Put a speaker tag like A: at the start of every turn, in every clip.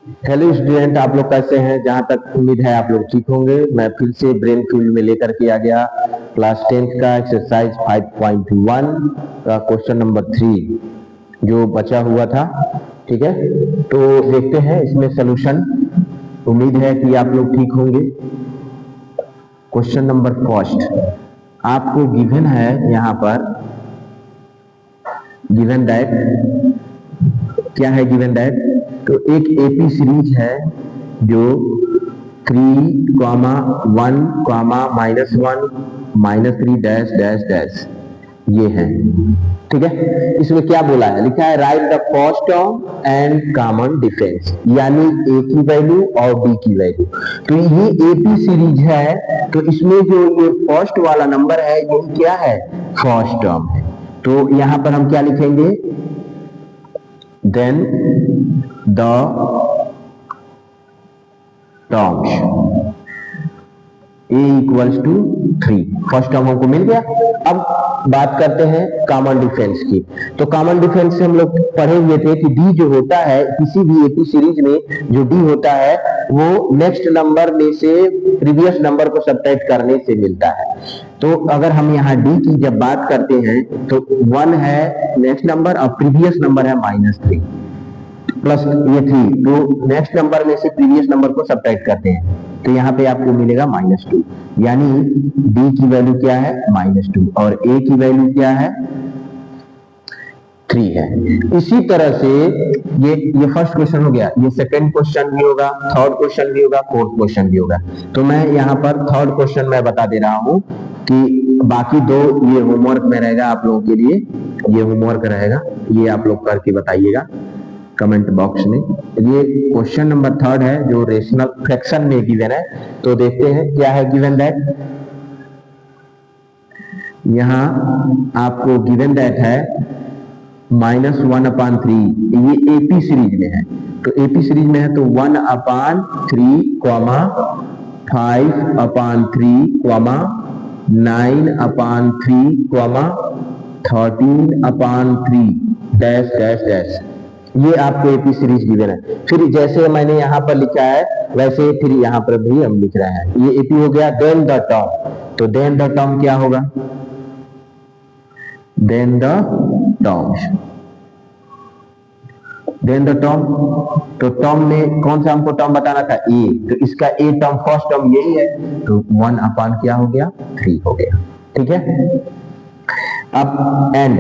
A: Hello student, आप लोग कैसे हैं? जहां तक उम्मीद है आप लोग ठीक होंगे। मैं फिर से ब्रेन फील्ड में लेकर के आ गया क्लास 10th का एक्सरसाइज 5.1 का क्वेश्चन नंबर 3 जो बचा हुआ था। ठीक है, तो देखते हैं इसमें सलूशन। उम्मीद है कि आप लोग ठीक होंगे। क्वेश्चन नंबर फर्स्ट आपको गिवन है, यहाँ पर गिवन दैट, क्या है गिवन दैट? तो एक एपी सीरीज है जो 3, 1, -1, -3 डैश डैश डैश ये है। ठीक है, इसमें क्या बोला है? लिखा है right the first term and common difference, यानी ए की वैल्यू और बी की वैल्यू। तो ये एपी सीरीज है, तो इसमें जो ये फर्स्ट वाला नंबर है ये क्या है? फर्स्ट टर्म है। तो यहां पर हम क्या लिखेंगे? then the terms a equals to 3। First term हमको मिल गया। अब बात करते हैं कॉमन डिफरेंस की। तो कॉमन डिफरेंस से हम लोग पढ़े हुए थे कि डी जो होता है किसी भी एपी सीरीज में, जो डी होता है वो नेक्स्ट नंबर में से प्रीवियस नंबर को सब्ट्रैक्ट करने से मिलता है। तो अगर हम यहाँ डी की जब बात करते हैं तो 1 है नेक्स्ट नंबर और प्रीवियस नंबर है -3 प्लस ये 3, तो नेक्स्ट नंबर में से प्रीवियस नंबर को सब्ट्रैक्ट करते हैं तो यहाँ पे आपको मिलेगा -2, यानी डी की वैल्यू क्या है? -2 और ए की वैल्यू क्या है? 3 है। इसी तरह से ये फर्स्ट क्वेश्चन हो गया, ये सेकंड क्वेश्चन भी होगा, थर्ड क्वेश्चन भी होगा, फोर्थ क्वेश्चन भी होगा। तो मैं यहाँ पर थर्ड क्वेश्चन मैं बता दे रहा हूँ कि बाकी दो ये होमवर्क में रहेगा आप लोगों के लिए। ये होमवर्क रहेगा, ये आप लोग करके बताइएगा कमेंट बॉक्स में। ये क्वेश्चन नंबर थर्ड है जो रेशनल फ्रैक्शन में गिवन है। तो देखते हैं क्या है गिवन दैट। यहाँ आपको गिवन दैट है -1/3। ये एपी सीरीज में है, तो एपी सीरीज में है तो 1/3, 5/3, 9/3, 13/3 डैश डैश डैश। ये आपको एपी सीरीज गिवन है। फिर जैसे मैंने यहाँ पर लिखा है वैसे फिर यहाँ पर भी हम लिख रहे हैं। ये एपी हो गया। देन द टर्म, तो देन द टर्म क्या होगा? Then the terms, then the term, तो टर्म में कौन सा हमको टर्म बताना था? ए, तो इसका ए टर्म फर्स्ट टर्म यही है, तो 1 क्या हो गया? 3 हो गया। ठीक है, अब एंड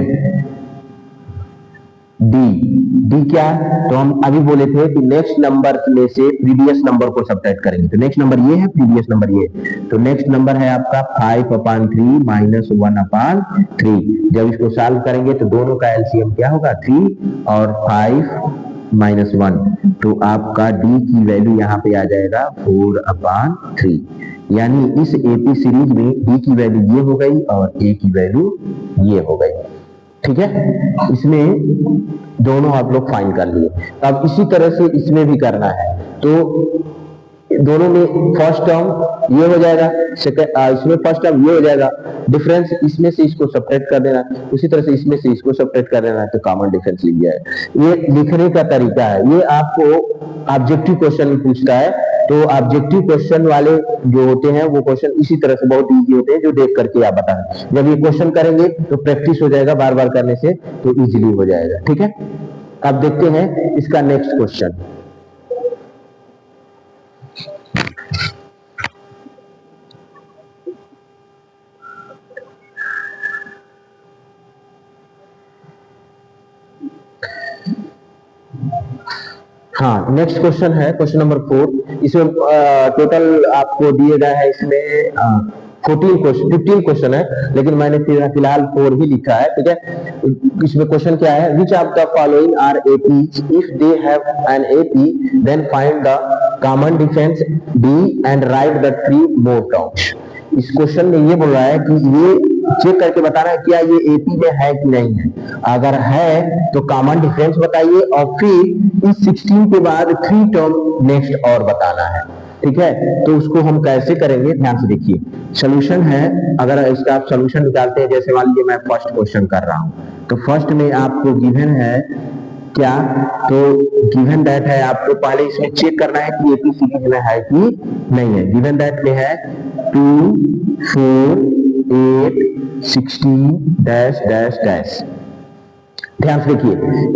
A: डी क्या है? तो हम अभी बोले थे कि नेक्स्ट नंबर में से प्रीवियस नंबर को सब्ट्रैक्ट करेंगे। तो नेक्स्ट नंबर ये है, प्रीवियस नंबर ये, तो नेक्स्ट नंबर है आपका 5/3 -1/3। जब इसको सॉल्व करेंगे तो दोनों का एलसीएम क्या होगा? 3 और 5 -1, तो आपका डी की वैल्यू यहाँ पे आ जाएगा 4/3। यानी इस एपी सीरीज में डी की वैल्यू ये हो गई और ए की वैल्यू ये हो गई। ठीक है, इसमें दोनों आप लोग फाइंड कर लिए। अब इसी तरह से इसमें भी करना है, तो दोनों में फर्स्ट टर्म ये हो जाएगा, सेकंड इसमें फर्स्ट टर्म ये हो जाएगा, डिफरेंस इसमें से इसको सब्ट्रैक्ट कर देना, उसी तरह से इसमें से इसको सब्ट्रैक्ट कर देना, तो कॉमन डिफरेंस लिख जाएगा। ये लिखने का तरीका है। ये आपको ऑब्जेक्टिव क्वेश्चन पूछता है, तो ऑब्जेक्टिव क्वेश्चन वाले जो होते हैं वो क्वेश्चन इसी तरह से बहुत इजी होते हैं, जो देख करके आप बताएं। जब ये क्वेश्चन करेंगे तो प्रैक्टिस हो जाएगा बार बार करने से, तो इजीली हो जाएगा। ठीक है, अब देखते हैं इसका नेक्स्ट क्वेश्चन। हाँ, नेक्स्ट क्वेश्चन है क्वेश्चन नंबर 4। इसमें टोटल आपको दिए गए हैं, इसमें 15 क्वेश्चन है, लेकिन मैंने फिलहाल 4 ही लिखा है। ठीक है, इसमें क्वेश्चन क्या है? Which of the following are AP, if they have an AP then find the common difference d and write the 3 more terms. इस क्वेश्चन में ये बोल रहा है कि ये चेक करके बताना है क्या ये एपी में है कि नहीं है। अगर है तो कॉमन डिफरेंस बताइए और फिर इस 16 के बाद 3 टर्म नेक्स्ट और बताना है। ठीक है, तो उसको हम कैसे करेंगे ध्यान से देखिए। सॉल्यूशन है, अगर इसका आप सॉल्यूशन निकालते हैं, जैसे मान लीजिए मैं फर्स्ट क्वेश्चन कर रहा हूं, तो फर्स्ट में आपको गिवन है क्या, तो गिवन दैट है, आपको पहले इसमें चेक करना है कि एपी सीरीज में है कि नहीं है। गिवन दैट में है 2 4 8 16 डैश डैश डैश। ध्यान से देखिए,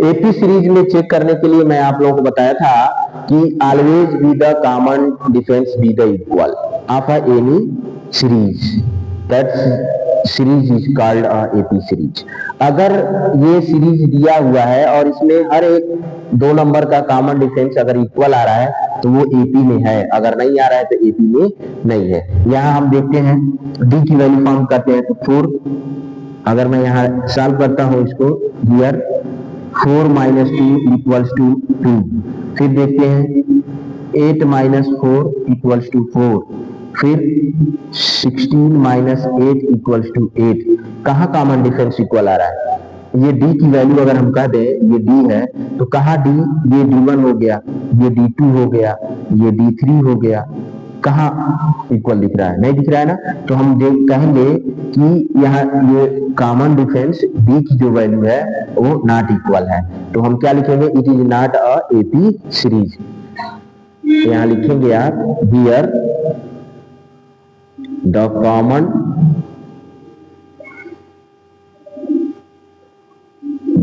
A: एपी सीरीज में चेक करने के लिए मैं आप लोगों को बताया था कि always be the common difference be the equal of any series, that series is called AP series. अगर ये सीरीज दिया हुआ है और इसमें हर एक 2 नंबर का कॉमन डिफरेंस अगर इक्वल आ रहा है तो वो एपी में है, अगर नहीं आ रहा है तो एपी में नहीं है। यहां हम देखते हैं डी की वैल्यू फाउंड करते हैं तो 4, अगर मैं यहाँ सॉल्व करता हूं इसको, हियर 4 माइनस 2 इक्वल्स टू 2, फिर देखते हैं 8 माइनस 4 इक्वल्स टू 4, फिर 16 माइनस 8 इक्वल्स टू 8। कहाँ कॉमन डिफरेंस इक्वल आ रहा है? ये डी की वैल्यू अगर हम कह दें ये डी है तो कहाँ डी, ये d1 हो गया, ये d2 हो गया, ये d3 हो गया, कहाँ इक्वल दिख रहा है? नहीं दिख रहा है ना। तो हम कहेंगे कि यहाँ ये कॉमन डिफरेंस डी की जो वैल्यू है वो नॉट इक्वल है, तो हम क्या लिखेंगे? It is not a AP series. यहाँ लिखेंगे आप here the common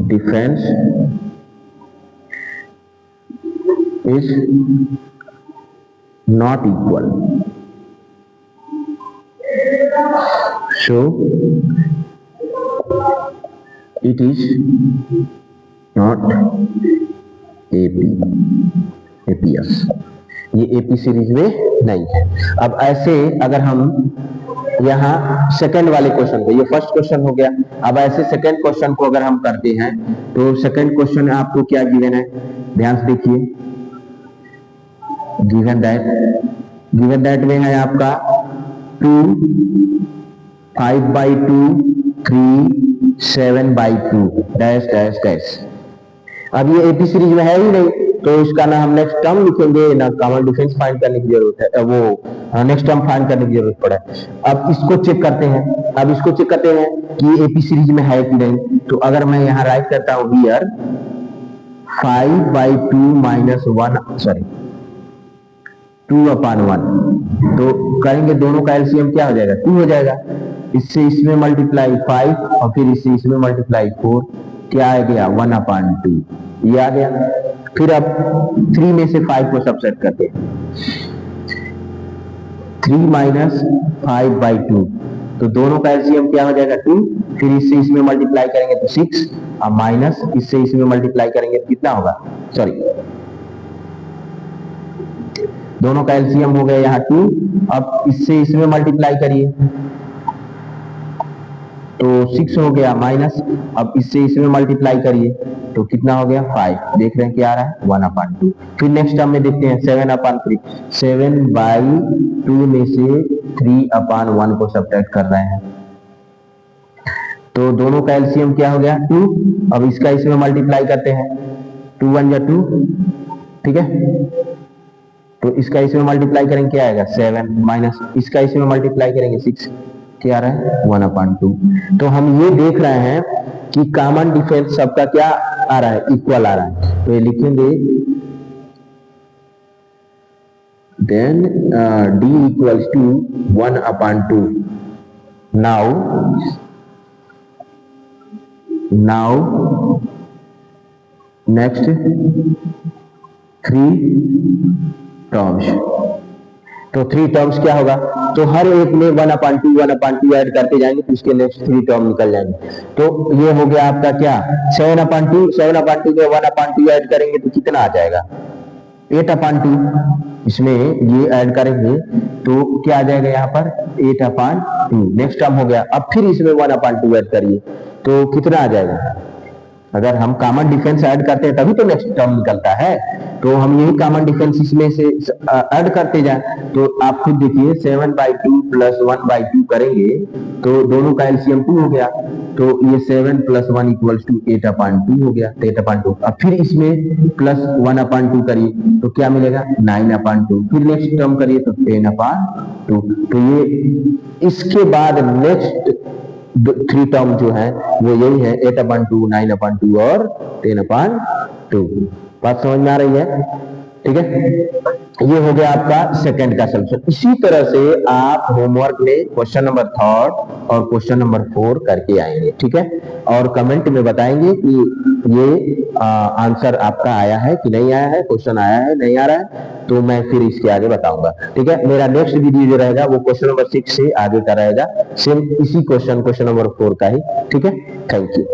A: difference is not equal, so it is not APS, ये एपी सीरीज में नहीं है। अब ऐसे अगर हम यहाँ सेकंड वाले क्वेश्चन को, ये फर्स्ट क्वेश्चन हो गया, अब ऐसे सेकंड क्वेश्चन को अगर हम करते हैं तो सेकंड क्वेश्चन आपको क्या गिवन है? ध्यान से देखिए, गिवन दैट में है आपका 2 5/2 3 7/2 डैश डैश डैश। अब ये एपी सीरीज में है ही नहीं तो इसका ना हम नेक्स्ट टर्म लिखेंगे ना कॉमन डिफरेंस फाइंड करने की जरूरत है, वो नेक्स्ट टर्म फाइंड करने की जरूरत पड़े। अब इसको चेक करते हैं, अब इसको चेक करते हैं कि एपी सीरीज में है कि नहीं। तो अगर मैं यहाँ राइट करता हूँ हियर 5/2 माइनस 1 सॉरी 2/1, तो करेंगे दोनों का एलसीएम क्या हो जाएगा? 2 हो जाएगा। इससे इसमें मल्टीप्लाई 5 और फिर इससे इसमें मल्टीप्लाई 4, क्या आ गया? 1/2, ये आ गया। फिर अब 3 में से 5 को सबसेट करते हैं, 3 माइनस 5/2, तो दोनों का एलसीएम क्या हो जाएगा? 2, फिर इससे इसमें मल्टीप्लाई करेंगे तो 6 और माइनस इससे इसमें मल्टीप्लाई करेंगे तो कितना होगा? सॉरी, दोनों का एलसीएम हो गया यहाँ 2, अब इससे इसमें मल्टीप्लाई करिए तो 6 हो गया, माइनस अब इससे इसमें मल्टीप्लाई करिए तो कितना हो गया? 5। देख रहे हैं क्या आ रहा है? 1/2। फिर नेक्स्ट टर्म में देखते हैं 7/3, 7/2 में से 3/1 को सब्ट्रैक्ट कर रहे हैं तो दोनों का एलसीएम क्या हो गया? 2। अब इसका इसमें मल्टीप्लाई करते हैं, 2 1 जा 2, ठीक है, तो इसका इसमें मल्टीप्लाई करेंगे क्या आएगा? 7, माइनस इसका इसमें मल्टीप्लाई करेंगे 6, क्या आ रहा है? 1/2। तो हम ये देख रहे हैं कि कॉमन डिफरेंस सबका क्या आ रहा है? इक्वल आ रहा है। तो ये लिखेंगे then d equals to 1/2। Now next 3 terms, तो 3 टर्म्स क्या होगा? तो हर एक में 1/2 ऐड करते जाएंगे तो इसके नेक्स्ट 3 टर्म निकल जाएंगे। तो ये हो गया आपका क्या? 7/2 में 1/2 ऐड करेंगे तो कितना आ जाएगा? 8/2। इसमें ये ऐड करेंगे तो क्या आ जाएगा यहाँ पर? 8/2। नेक्स्ट टर्म हो गया। अब फिर इसमें 1/2 ऐड करिए तो कितना आ जाएगा? अगर हम कॉमन डिफरेंस ऐड करते हैं तभी तो नेक्स्ट टर्म निकलता है, तो हम यही कॉमन डिफरेंस इसमें से ऐड करते जाए तो आप खुद देखिए 7/2 प्लस 1/2 करेंगे तो दोनों का एलसीएम 2 हो गया, तो ये 7 + 1 इक्वल्स टू 8/2 हो गया, 8/2। अब फिर इसमें प्लस 1/2 करिए तो क्या मिलेगा? 9/2। फिर नेक्स्ट टर्म करिए तो 10/2। तो ये इसके बाद नेक्स्ट 3 टर्म जो है वो यही है 8/2, 9/2 और 10/2। 2। बात समझ में आ रही है? ठीक है, ये हो गया आपका सेकंड का सॉल्यूशन। इसी तरह से आप होमवर्क में क्वेश्चन नंबर 3 और क्वेश्चन नंबर 4 करके आएंगे। ठीक है, और कमेंट में बताएंगे कि ये आंसर आपका आया है कि नहीं आया है, क्वेश्चन आया है नहीं आ रहा है, तो मैं फिर इसके आगे बताऊंगा। ठीक है, मेरा नेक्स्ट वीडियो जो रहेगा वो क्वेश्चन नंबर 6 से आगे का रहेगा, सेम इसी क्वेश्चन नंबर 4 का ही। ठीक है, थैंक यू।